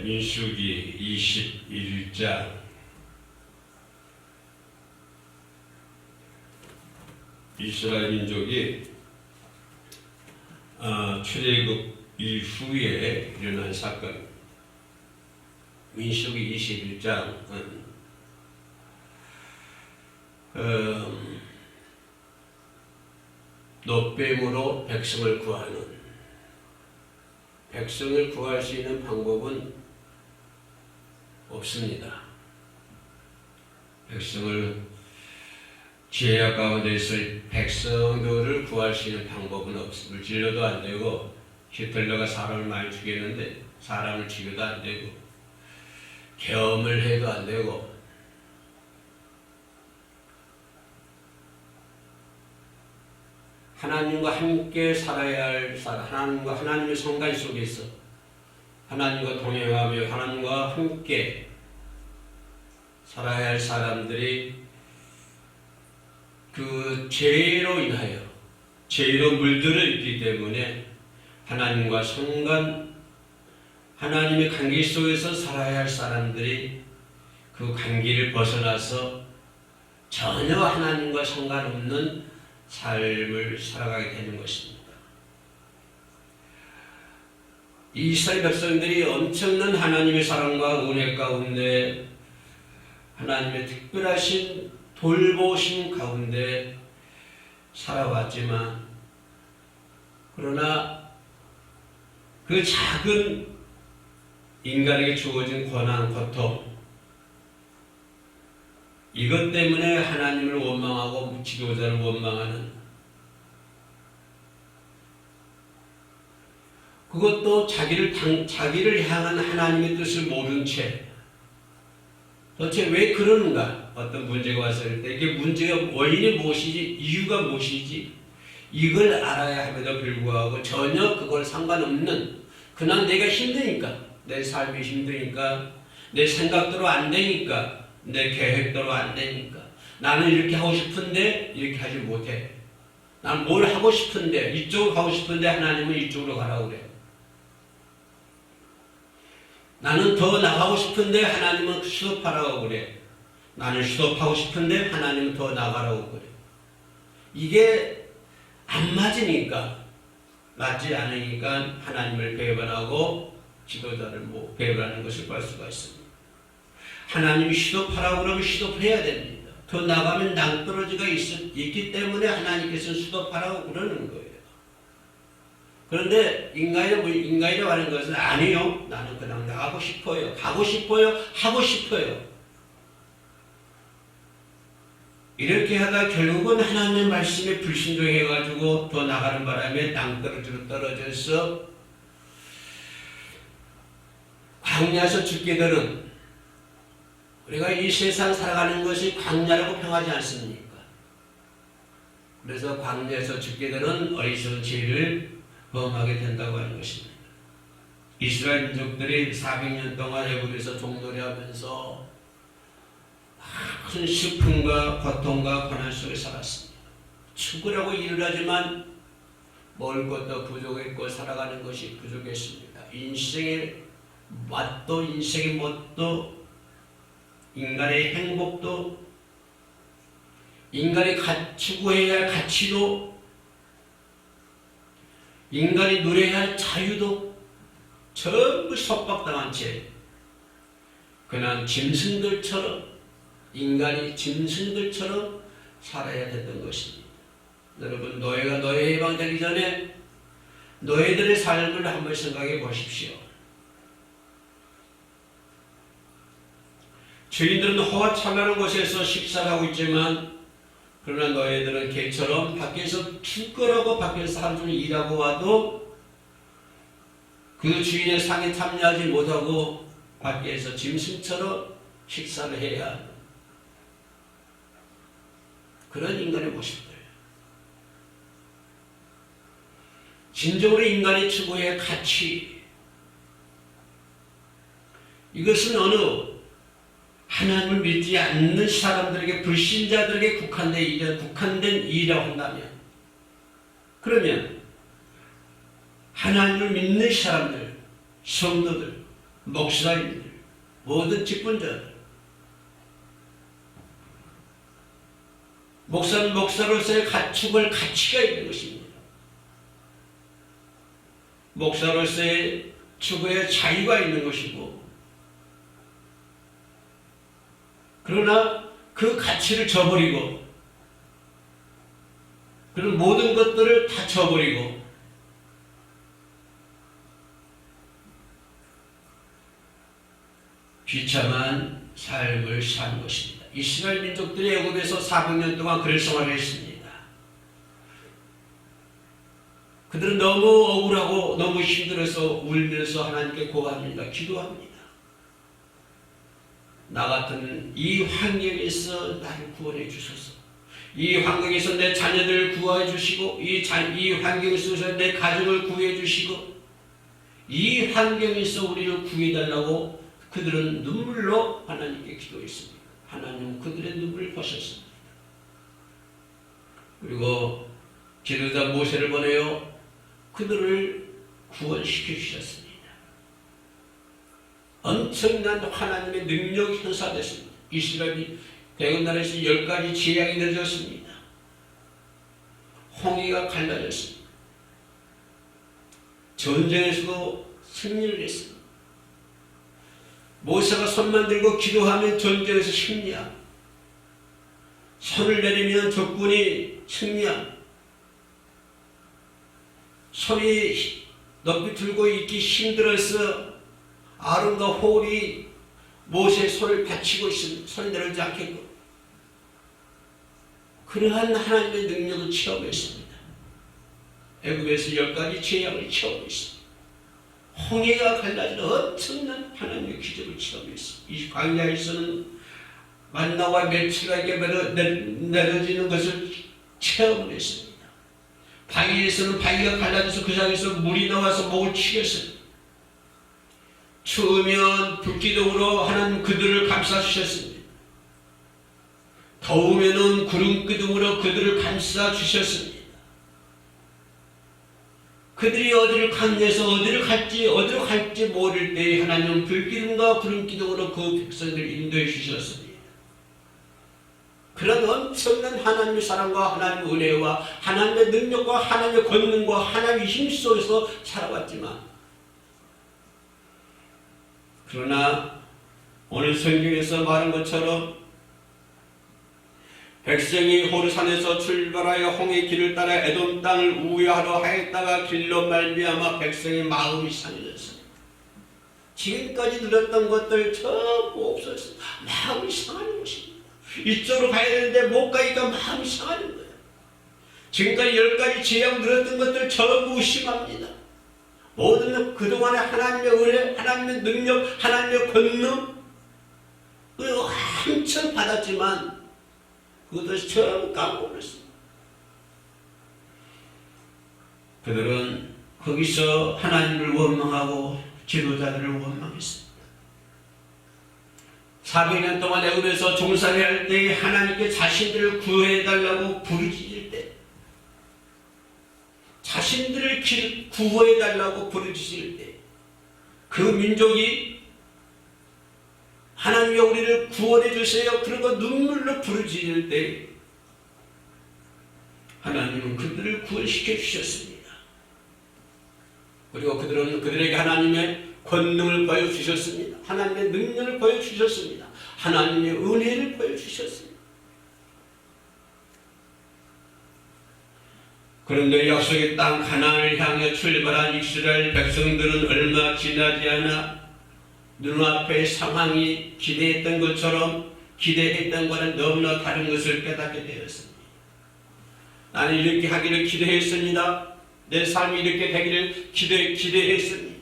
민수기 21장 이스라엘 민족이 출애굽 이후에 일어난 사건. 민수기 21장은 노뱀으로 백성을 구하는, 백성을 구할 수 있는 방법은 없습니다. 백성을 죄악 가운데서 백성들을 구할 수 있는 방법은 없습니다. 물질로도 안 되고, 히틀러가 사람을 많이 죽였는데 사람을 죽여도 안 되고, 계엄을 해도 안 되고, 하나님과 함께 살아야 할 사람, 하나님과 하나님의 성관 속에서 하나님과 동행하며 하나님과 함께 살아야 할 사람들이 그 죄로 인하여 죄로 물들어 있기 때문에 하나님과 성관, 하나님의 관계 속에서 살아야 할 사람들이 그 관계를 벗어나서 전혀 하나님과 상관없는 삶을 살아가게 되는 것입니다. 이스라엘 백성들이 엄청난 하나님의 사랑과 은혜 가운데, 하나님의 특별하신 돌보심 가운데 살아왔지만, 그러나 그 작은 인간에게 주어진 고난, 고통, 이것 때문에 하나님을 원망하고 지도자를 원망하는, 그것도 자기를 향한 하나님의 뜻을 모른 채 도대체 왜 그러는가? 어떤 문제가 왔을 때 이게 문제가 원인이 무엇이지, 이유가 무엇이지, 이걸 알아야 함에도 불구하고 전혀 그걸 상관없는, 그냥 내가 힘드니까, 내 삶이 힘드니까, 내 생각대로 안 되니까, 내 계획대로 안 되니까, 나는 이렇게 하고 싶은데 이렇게 하지 못해. 난 뭘 하고 싶은데, 이쪽으로 가고 싶은데 하나님은 이쪽으로 가라고 그래. 나는 더 나가고 싶은데 하나님은 스톱하라고 그래. 나는 스톱하고 싶은데 하나님은 더 나가라고 그래. 이게 안 맞으니까, 맞지 않으니까 하나님을 배반하고 지도자를 배반하는 것을 볼 수가 있습니다. 하나님이 스톱하라고 그러면 스톱해야 됩니다. 더 나가면 낭떠러지가 있기 때문에 하나님께서 스톱하라고 그러는 거예요. 그런데 인간이라고 하는 것은 아니요, 나는 그냥 나가고 싶어요, 가고 싶어요, 하고 싶어요. 이렇게 하다 결국은 하나님의 말씀에 불순종해가지고 더 나가는 바람에 낭떠러지로 떨어져서 광야에서 죽게 되는, 우리가 이 세상 살아가는 것이 광야라고 평하지 않습니까? 그래서 광야에서 죽게 되는 어리석은 죄를 범하게 된다고 하는 것입니다. 이스라엘 민족들이 400년 동안 애굽에서 종놀이하면서 큰 슬픔과 고통과 고난 속에 살았습니다. 죽으라고 일을 하지만 먹을 것도 부족했고 살아가는 것이 부족했습니다. 인생의 맛도, 인생의 멋도, 인간의 행복도, 인간이 추구해야 할 가치도, 인간이 누려야 할 자유도 전부 속박당한 채 그냥 짐승들처럼, 인간이 짐승들처럼 살아야 됐던 것입니다. 여러분, 노예가 노예 해방되기 전에 노예들의 삶을 한번 생각해 보십시오. 주인들은 허화창나는 곳에서 식사를 하고 있지만, 그러나 너희들은 개처럼 밖에서 죽거라고 밖에서 하루 종일 일하고 와도 그 주인의 상에 참여하지 못하고 밖에서 짐승처럼 식사를 해야 하는 그런 인간의 모습들. 진정으로 인간이 추구해야 할 가치, 이것은 어느 하나님을 믿지 않는 사람들에게, 불신자들에게 국한된 일이라고 한다면, 그러면 하나님을 믿는 사람들, 성도들, 목사님들, 모든 직분자들. 목사는 목사로서의 갖추을 가치가 있는 것입니다. 목사로서의 추구의 자유가 있는 것이고, 그러나 그 가치를 저버리고, 그런 모든 것들을 다 저버리고, 비참한 삶을 산 것입니다. 이스라엘 민족들이 애굽에서 400년 동안 그런 생활을 했습니다. 그들은 너무 억울하고 너무 힘들어서 울면서 하나님께 고합니다. 기도합니다. 나 같은 이 환경에서 나를 구원해 주소서. 이 환경에서 내 자녀들을 구원해 주시고, 이 환경 속에서 내 가정을 구해 주시고, 이 환경에서 우리를 구해달라고 그들은 눈물로 하나님께 기도했습니다. 하나님은 그들의 눈물을 보셨습니다. 그리고 기도자 모세를 보내어 그들을 구원시켜 주셨습니다. 엄청난 하나님의 능력이 행사됐습니다. 이스라엘이 대국 나라에서 10가지 재앙이 내려졌습니다. 홍해가 갈라졌습니다. 전쟁에서도 승리를 했습니다. 모세가 손만 들고 기도하면 전쟁에서 승리함. 손을 내리면 적군이 승리함. 손이 높이 들고 있기 힘들어서 아론과 홀이 모세의 손을 받치고 있습니다. 손 내려오지 않겠고. 그러한 하나님의 능력을 체험했습니다. 애굽에서 10가지 재앙을 체험했습니다. 홍해가 갈라지는 엄청난 하나님의 기적을 체험했습니다. 이 광야에서는 만나와 멸치가 내려지는 것을 체험을 했습니다. 바위에서는 바위가 갈라져서 그 상에서 물이 나와서 목을 치겠습니다. 추우면 불기둥으로 하나님 그들을 감싸주셨습니다. 더우면 구름기둥으로 그들을 감싸주셨습니다. 그들이 어디를 강해서 어디로 갈지 모를 때 하나님은 불기둥과 구름기둥으로 그 백성들을 인도해 주셨습니다. 그런 엄청난 하나님의 사랑과 하나님의 은혜와 하나님의 능력과 하나님의 권능과 하나님의 힘 속에서 살아왔지만, 그러나 오늘 성경에서 말한 것처럼 백성이 호르산에서 출발하여 홍해 길을 따라 에돔 땅을 우회하러 하였다가 길로 말미암아 백성의 마음이 상해졌습니다. 지금까지 누렸던 것들 전부 없었습니다. 마음이 상하는 것입니다. 이쪽으로 가야 되는데 못 가니까 마음이 상하는 거예요. 지금까지 10가지 재앙 누렸던 것들 전부 의심합니다. 모든 그동안의 하나님의 은혜, 하나님의 능력, 하나님의 권능, 그리고 한참 받았지만 그것을 전부 까먹었습니다. 그들은 거기서 하나님을 원망하고 지도자들을 원망했습니다. 400년 동안 애굽에서 종살이 할 때 하나님께 자신들을 구해달라고 부르짖을 때, 자신들을 구해달라고 부르짖을 때, 그 민족이 하나님이 우리를 구원해 주세요, 그러고 눈물로 부르짖을 때 하나님은 그들을 구원시켜 주셨습니다. 그리고 그들은 그들에게 하나님의 권능을 보여주셨습니다. 하나님의 능력을 보여주셨습니다. 하나님의 은혜를 보여주셨습니다. 그런데 약속의 땅 가나안을 향해 출발한 이스라엘 백성들은 얼마 지나지 않아 눈앞의 상황이 기대했던 것처럼 기대했던 것과는 너무나 다른 것을 깨닫게 되었습니다. 나는 이렇게 하기를 기대했습니다. 내 삶이 이렇게 되기를 기대했습니다.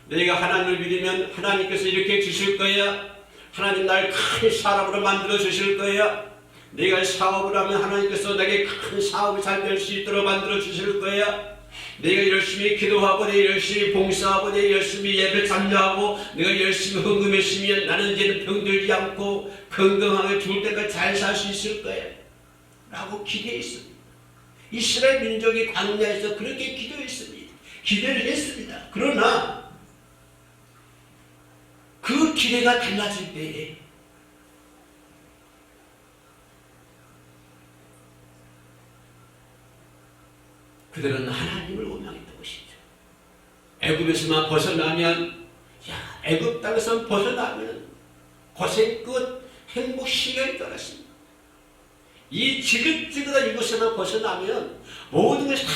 내가 하나님을 믿으면 하나님께서 이렇게 주실 거야. 하나님 날 큰 사람으로 만들어 주실 거야. 내가 사업을 하면 하나님께서 내게 큰 사업이 잘 될 수 있도록 만들어 주실 거야. 내가 열심히 기도하고 내가 열심히 봉사하고 내가 열심히 예배 참여하고 내가 열심히 헌금했으면 나는 이제는 병들지 않고 건강하게 죽을 때까지 잘 살 수 있을 거야 라고 기대했습니다. 이스라엘 민족이 광야에서 그렇게 기도했습니다. 기대를 했습니다. 그러나 기대가 달라질 때에 그들은 하나님을 원망했던 것이죠. 애굽에서만 벗어나면, 애굽 땅에서 벗어나면 고생 끝 행복 시간일 줄 알았습니다. 이 지긋지긋한 이곳에만 벗어나면 모든 것이 다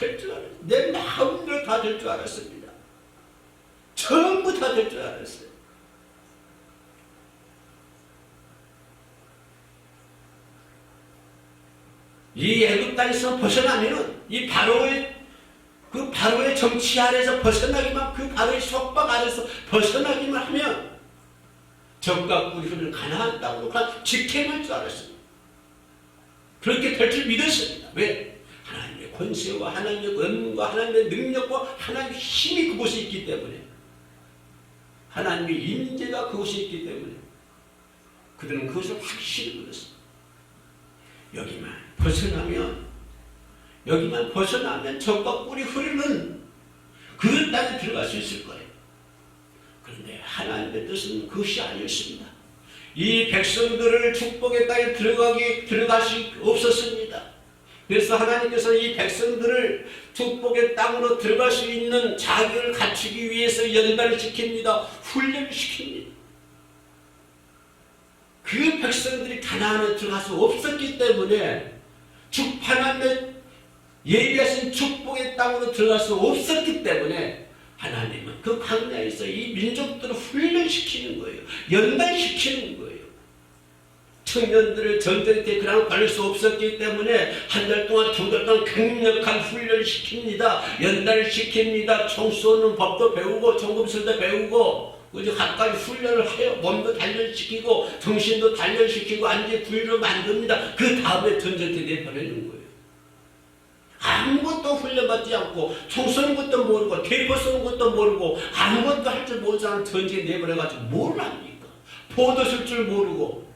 될 줄 알았어요. 내 마음대로 다 될 줄 알았습니다. 전부 다 될 줄 알았어요. 이 애굽 땅에서 벗어나면은 이 바로의 정치 아래에서 벗어나기만, 그 바로의 속박 아래에서 벗어나기만 하면 적과 꿀이 흐르는 가나안 땅으로 직행할 줄 알았습니다. 그렇게 될 줄 믿었습니다. 왜? 하나님의 권세와 하나님의 권능과 하나님의 능력과 하나님의 힘이 그곳에 있기 때문에, 하나님의 임재가 그곳에 있기 때문에 그들은 그것을 확실히 믿었습니다. 여기만 벗어나면 적과 꿀이 흐르는 그 땅에 들어갈 수 있을 거예요. 그런데 하나님의 뜻은 그것이 아니었습니다. 이 백성들을 축복의 땅에 들어갈 수 없었습니다. 그래서 하나님께서 이 백성들을 축복의 땅으로 들어갈 수 있는 자격을 갖추기 위해서 연단을 시킵니다. 훈련을 시킵니다. 그 백성들이 가나안에 들어갈 수 없었기 때문에 하나님의 예비하신 축복의 땅으로 들어갈 수 없었기 때문에 하나님은 그 광야에서 이 민족들을 훈련시키는 거예요. 연단시키는 거예요. 청년들을 전쟁터에 그냥 걸릴 수 없었기 때문에 한 달 동안, 두 달 동안 강력한 훈련을 시킵니다. 연단을 시킵니다. 총 쏘는 법도 배우고 총검술도 배우고 이제 가까이 훈련을 해요. 몸도 단련시키고 정신도 단련시키고 안지 부위로 만듭니다. 그 다음에 전쟁터에 내보내는 거예요. 아무것도 훈련받지 않고 총 쏘는 것도 모르고 대포 쏘는 것도 모르고 아무것도 할 줄 모르는 사람 전쟁에 내보내가지고 뭘 합니까? 포도 쓸 줄 모르고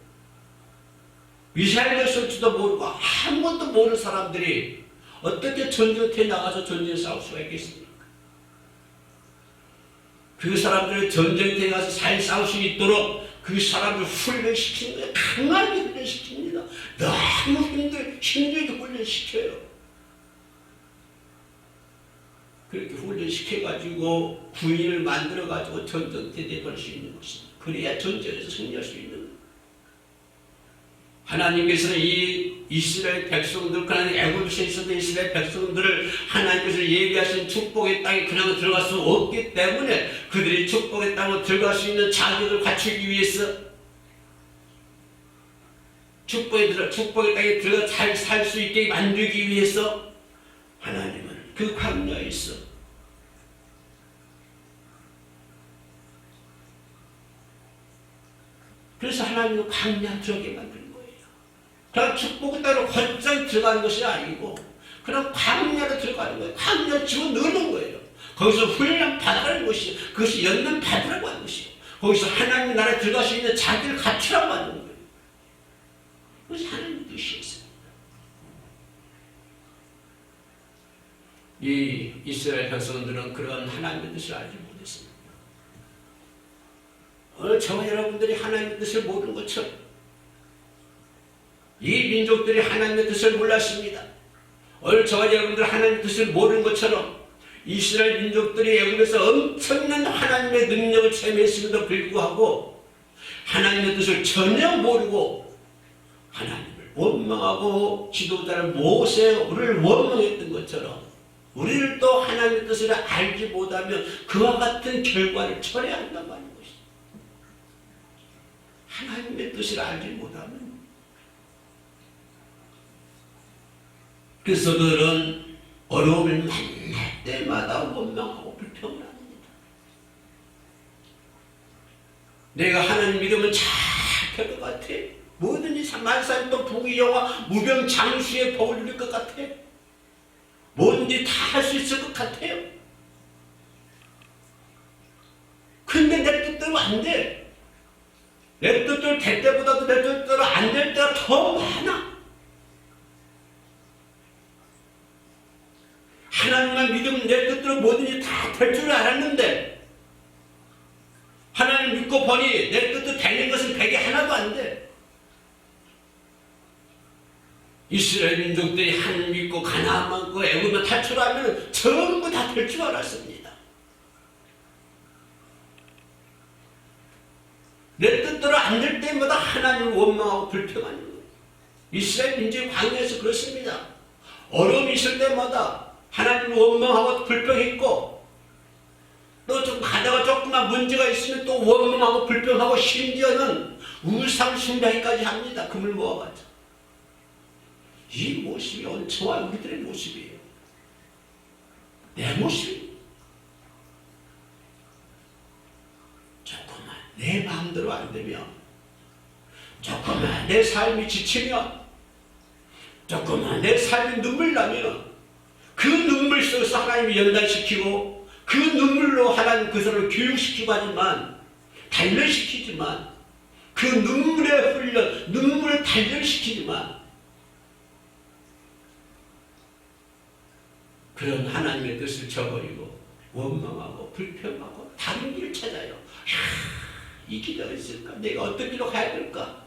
미사일을 쓸 줄도 모르고 아무것도 모르는 사람들이 어떻게 전쟁터에 나가서 전쟁에 싸울 수가 있겠습니까? 그 사람들을 전쟁터에 가서 잘 싸울 수 있도록 그 사람을 훈련시키는 거예요. 강하게 훈련시킵니다. 너무 힘들게 훈련시켜요. 그렇게 훈련시켜가지고 군인을 만들어가지고 전쟁터에 내보낼 수 있는 것입니다. 그래야 전쟁에서 승리할 수 있는 거예요. 하나님께서는 이 이스라엘 백성들, 그러나 애굽에 있었던 이스라엘 백성들을 하나님께서 예비하신 축복의 땅에 그냥 들어갈 수 없기 때문에 그들이 축복의 땅으로 들어갈 수 있는 자격을 갖추기 위해서, 축복의 땅에 들어가 잘 살 수 있게 만들기 위해서 하나님은 그 광야에서 그래서 하나님은 광야 들어가게 만든 거예요. 그냥 축복의 땅으로 곧장 들어가는 것이 아니고 그냥 광야로 들어가는 거예요. 광야로 집어넣는 거예요. 거기서 훈련 받아가는 것이, 그것이 연단 받으라고 하는 것이에요. 거기서 하나님 나라에 들어갈 수 있는 자기를 갖추라고 하는 거예요. 그것이 하나님의 뜻이었습니다. 이 이스라엘 백성들은 그런 하나님의 뜻을 알지 못했습니다. 오늘 저와 여러분들이 하나님의 뜻을 모르는 것처럼 이 민족들이 하나님의 뜻을 몰랐습니다. 오늘 저와 여러분들이 하나님의 뜻을 모르는 것처럼 이스라엘 민족들이 애굽에서 엄청난 하나님의 능력을 체험했음에도 불구하고 하나님의 뜻을 전혀 모르고 하나님을 원망하고 지도자를 모세를 원망했던 것처럼 우리를 또 하나님의 뜻을 알지 못하면 그와 같은 결과를 초래해야 한단 말인 것이죠. 하나님의 뜻을 알지 못하면. 그래서 그들은 어려움을 만날 때마다 원망하고 불평을 합니다. 내가 하나님 믿으면 잘 될 것 같아. 뭐든지 만사했던 부귀영화 무병장수의 복을 누릴 것 같아. 뭐든지 다 할 수 있을 것 같아요. 근데 내 뜻대로 안 돼. 내 뜻대로 될 때보다도 내 뜻대로 안 될 때가 더 많아. 하나님만 믿으면 내 뜻대로 뭐든지 다 될 줄 알았는데 하나님 믿고 보니 내 뜻도 달린 것은 백이 하나도 안 돼. 이스라엘 민족들이 하나님 믿고 가나안 믿고 애굽을 탈출하면 전부 다 될 줄 알았습니다. 내 뜻대로 안 될 때마다 하나님을 원망하고 불평하는 거예요. 이스라엘 민족이 광야에서 그렇습니다. 어려움이 있을 때마다 하나님을 원망하고 불평했고, 또 좀 가다가 조금만 문제가 있으면 또 원망하고 불평하고, 심지어는 우상 숭배까지 합니다. 금을 모아가지고. 이 모습이 저와 우리들의 모습이에요. 내 모습이. 조금만 내 마음대로 안 되면, 조금만 내 삶이 지치면, 조금만 내 삶이 눈물 나면, 그 눈물 속에서 하나님을 연단시키고 그 눈물로 하나님 그 사람을 교육시키고 하지만, 단련시키지만, 그 눈물의 훈련, 눈물을 단련시키지만, 그런 하나님의 뜻을 저버리고 원망하고 불평하고 다른 길을 찾아요. 이 길이 어디 있을까? 내가 어떤 길로 가야 될까?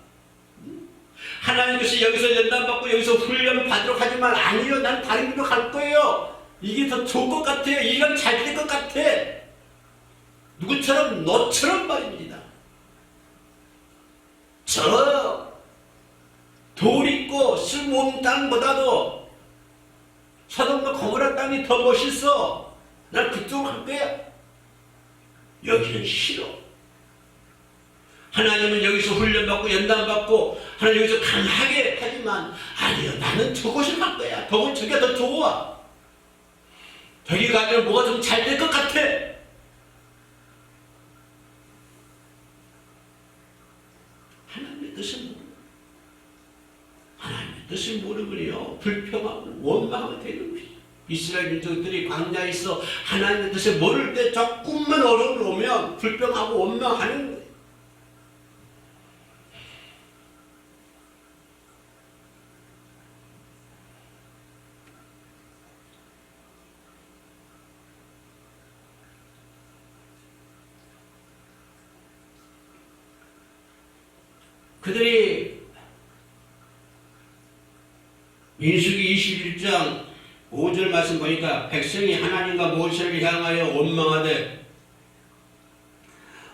하나님께서 여기서 연단받고 여기서 훈련 받도록 하지만, 아니요, 난 다른 길로 갈 거예요. 이게 더 좋은 것 같아요. 이건 잘 될 것 같아. 누구처럼? 너처럼 말입니다. 저 돌 있고 쓸모없는 땅보다도 서dom과 고모라 땅이 더 멋있어. 난 그쪽으로 갈 거야. 여기는 싫어. 하나님은 여기서 훈련받고 연단받고 하나님 여기서 강하게 하지만, 아니요, 나는 저곳을 갈 거야. 저게 더 좋아. 저기 가면 뭐가 좀 잘 될 것 같아. 하나님의 뜻은 모르고, 하나님의 뜻을 모르면요, 불평하고 원망하면 되는 것이죠. 이스라엘 민족들이 광야에서 하나님의 뜻을 모를 때 조금만 어려움이 오면 불평하고 원망하는 거예요. 그들이 민수기 21장 5절 말씀 보니까, 백성이 하나님과 모세를 향하여 원망하되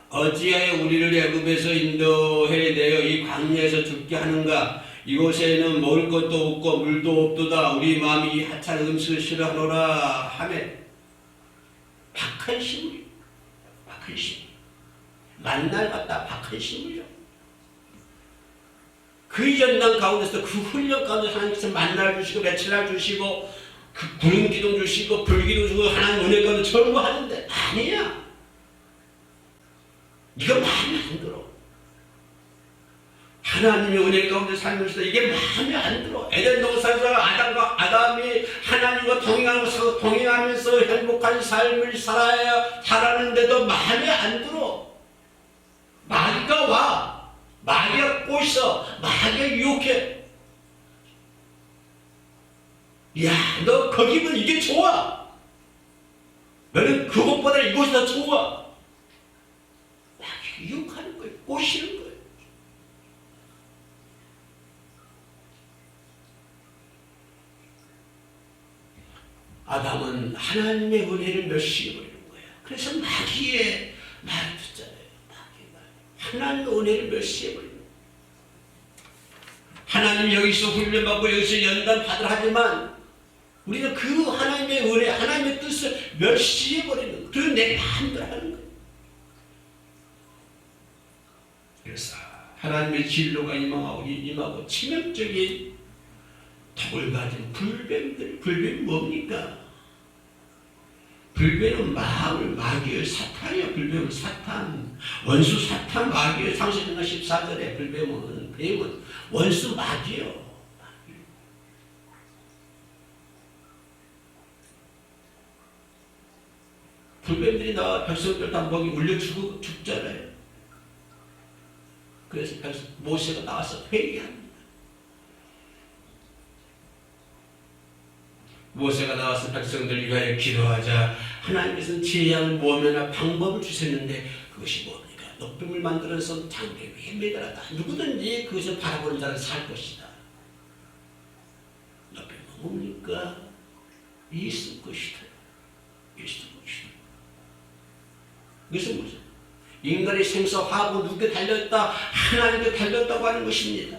어찌하여 우리를 애굽에서 인도해 내어 이 광야에서 죽게 하는가? 이곳에는 먹을 것도 없고 물도 없도다. 우리 마음이 이 하찮은 음식을 싫어하노라 하매. 박한 식물, 박한 식물, 만날 같다. 박한 식물이요. 그 연단 가운데서, 그 훈련 가운데서 하나님께서 만나를 주시고 며칠날 주시고 그 구름 기둥 주시고 불 기둥 주시고 하나님 은혜 가운데 전부 하는데, 아니야. 이거 마음에 안 들어. 하나님의 은혜 가운데 살면서 이게 마음에 안 들어. 에덴 동산에서 아담이 하나님과 동행하면서 행복한 삶을 살았는데도 마음에 안 들어. 마귀가 와. 마귀가 꼬셔. 마귀가 유혹해. 야, 너 거기면 이게 좋아. 너는 그것보다 이곳이 더 좋아. 마귀가 유혹하는 거예요. 꼬시는 거예요. 아담은 하나님의 은혜를 멸시해버리는 거예요. 그래서 마귀의 말을 듣잖아요. 하나님의 은혜를 멸시해버립니다. 하나님 여기서 훈련받고 여기서 연단 받으라 하지만, 우리는 그 하나님의 은혜, 하나님의 뜻을 멸시해버리는 거예요. 그리고 내 마음대로 하는 거예요. 그래서 하나님의 진로가 임하고 치명적인 덕을 가진 불뱀들. 불뱀이 뭡니까? 불뱀은 마음을, 마귀의 사탄이야. 불뱀은 사탄, 원수 사탄, 마귀의 창세기가 14절에 뱀은 원수 마귀요. 마귀. 불뱀들이 나와 백성들 다 먹이 울려 죽잖아요. 그래서 모세가 나와서 회개합니다. 모세가 나와서 백성들을 위하여 기도하자 하나님께서는 재앙을 모면할 방법을 주셨는데, 그것이 뭡니까? 높임을 만들어서 장대 위에 매달았다. 누구든지 그것을 바라보는 자는 살 것이다. 높임은 뭡니까? 있을 것이다. 있을 것이다. 그것은 무슨? 인간의 생사 화합은 누구께 달렸다? 하나님께 달렸다고 하는 것입니다.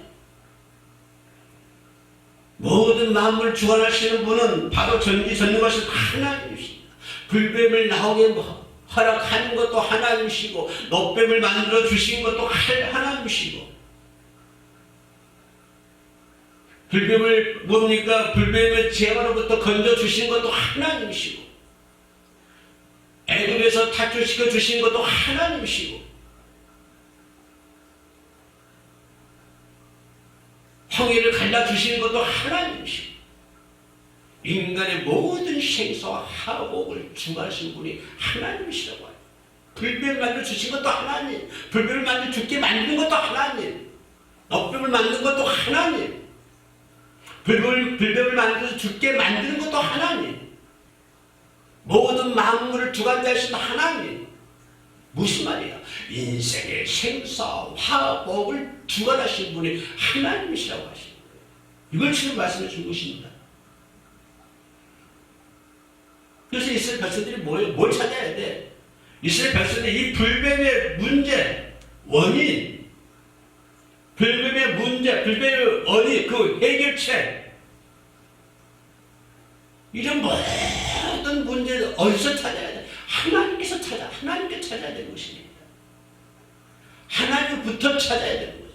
모든 만물을 주관하시는 분은 바로 전지전능하신 하나님이십니다. 불뱀을 나오게 허락하는 것도 하나님이시고 놋뱀을 만들어 주신 것도 하나님이시고 불뱀을 뭡니까? 불뱀의 재앙으로부터 건져 주신 것도 하나님이시고 애굽에서 탈출시켜 주신 것도 하나님이시고 홍해를 갈라주시는 것도 하나님이시고 인간의 모든 생사와 화복을 주관하신 분이 하나님이시라고 해요. 불뱀을 만들어 주신 것도 하나님, 불뱀을 만들어 죽게 만드는 것도 하나님, 놋뱀을 만드는 것도 하나님, 불뱀을 만들어서 죽게 만드는 것도 하나님, 모든 만물을 주관자이신 하나님. 무슨 말이야? 인생의 생사, 화복을 주관하신 분이 하나님이시라고 하시는 거예요. 이걸 지금 말씀해 준 것입니다. 그래서 이스라엘 백성들이 뭘 찾아야 돼? 이스라엘 백성들이 이 불뱀의 문제, 원인, 불뱀의 문제, 불뱀의 원인, 그 해결책, 이런 모든 문제를 어디서 찾아야 돼? 하나님께서 하나님께 찾아야 되는 것입니다. 하나님부터 찾아야 되는 것입니다.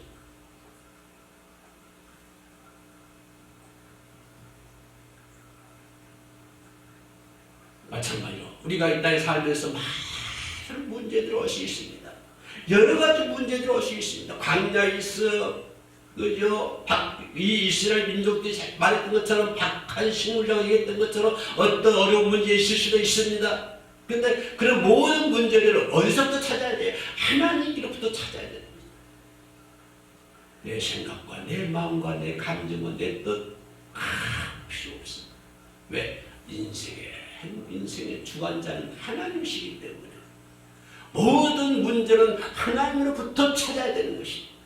마찬가지로 우리가 이 땅에 살면서 많은 문제들이 올 수 있습니다. 여러 가지 문제들이 올 수 있습니다. 광야에 있어 그죠? 이 이스라엘 민족들이 말했던 것처럼 박한 식물이라고 얘기했던 것처럼 어떤 어려운 문제 있을 수도 있습니다. 그런데 그런 모든 문제를 어디서부터 찾아야 돼요? 하나님께로부터 찾아야 됩니다. 내 생각과 내 마음과 내 감정과 내 뜻 필요 없습니다. 왜? 인생의 주관자는 하나님이시기 때문에 모든 문제는 하나님으로부터 찾아야 되는 것입니다.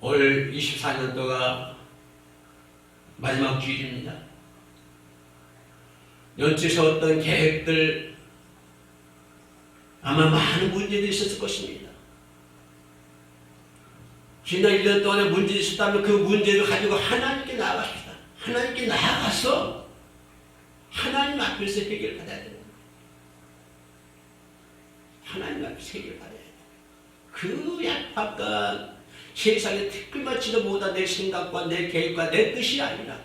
올 24년도가 마지막 주일입니다. 연초에서 어떤 계획들 아마 많은 문제들이 있었을 것입니다. 지난 1년 동안에 문제가 있었다면 그 문제를 가지고 하나님께 나아갑시다. 하나님께 나아가서 하나님 앞에서 해결받아야 됩니다. 하나님 앞에서 해결받아야 돼요. 그 약박과 세상에 특별맞지도 못한 내 생각과 내 계획과 내 뜻이 아니라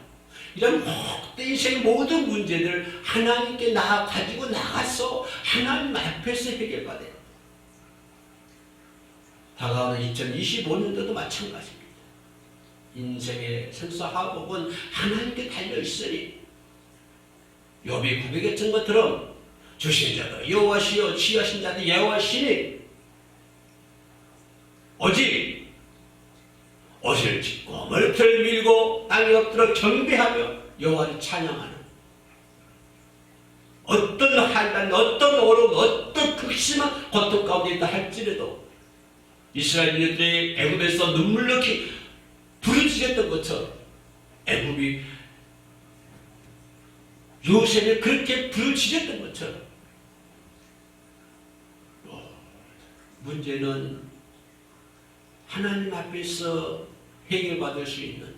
이런 모든 인생의 모든 문제들 하나님께 가지고 나가서 하나님 앞에서 해결받아야 돼요. 다가오는 2025년도도 마찬가지입니다. 인생의 생사화복은 하나님께 달려있으니 욥이 고백했던 것처럼 주신 자도 여호와시요 취하신 자도 여호와시니 오직 옷을 찢고 머리털을 밀고 땅에 엎드려 경배하며 여호와를 찬양하는 어떤 한단 어떤 어려움 어떤 극심한 고통 가운데 있다 할지라도 이스라엘 민족들이 애굽에서 눈물 넣기 부르짖었던 것처럼 애굽이 요셉이 그렇게 부르짖었던 것처럼 문제는 하나님 앞에서 해결받을 수 있는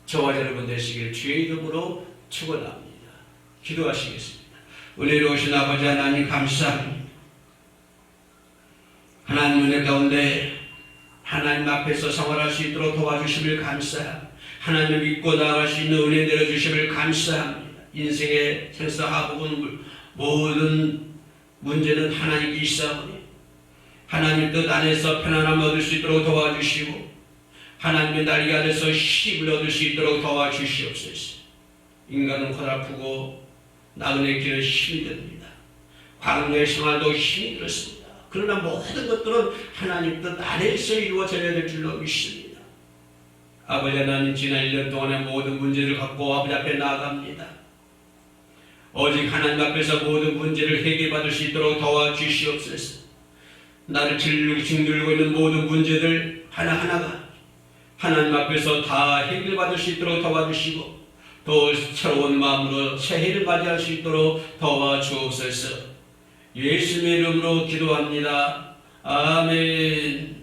저와 여러분 되시길 주의 이름으로 축원합니다. 기도하시겠습니다. 은혜로우신 아버지 하나님 감사합니다. 하나님 은혜 가운데 하나님 앞에서 생활할 수 있도록 도와주심을 감사합니다. 하나님을 믿고 나아갈 수 있는 은혜 내려주심을 감사합니다. 인생의 생사화복은 모든 문제는 하나님께 있사오니 하나님 뜻 안에서 편안함을 얻을 수 있도록 도와주시고 하나님의 날개 안에서 힘을 얻을 수 있도록 도와주시옵소서. 인간은 고달프고 나그네 길은 힘이 듭니다. 광야의 생활도 힘이 들었습니다. 그러나 모든 것들은 하나님 뜻 안에서 이루어져야 될 줄로 믿습니다. 아버지 하나님, 지난 1년 동안의 모든 문제를 갖고 아버지 앞에 나아갑니다. 오직 하나님 앞에서 모든 문제를 해결받을 수 있도록 도와주시옵소서. 나를 짓누르고 있는 모든 문제들 하나하나가 하나님 앞에서 다 해결받을 수 있도록 도와주시고, 또 새로운 마음으로 새해를 맞이할 수 있도록 도와주옵소서. 예수님의 이름으로 기도합니다. 아멘.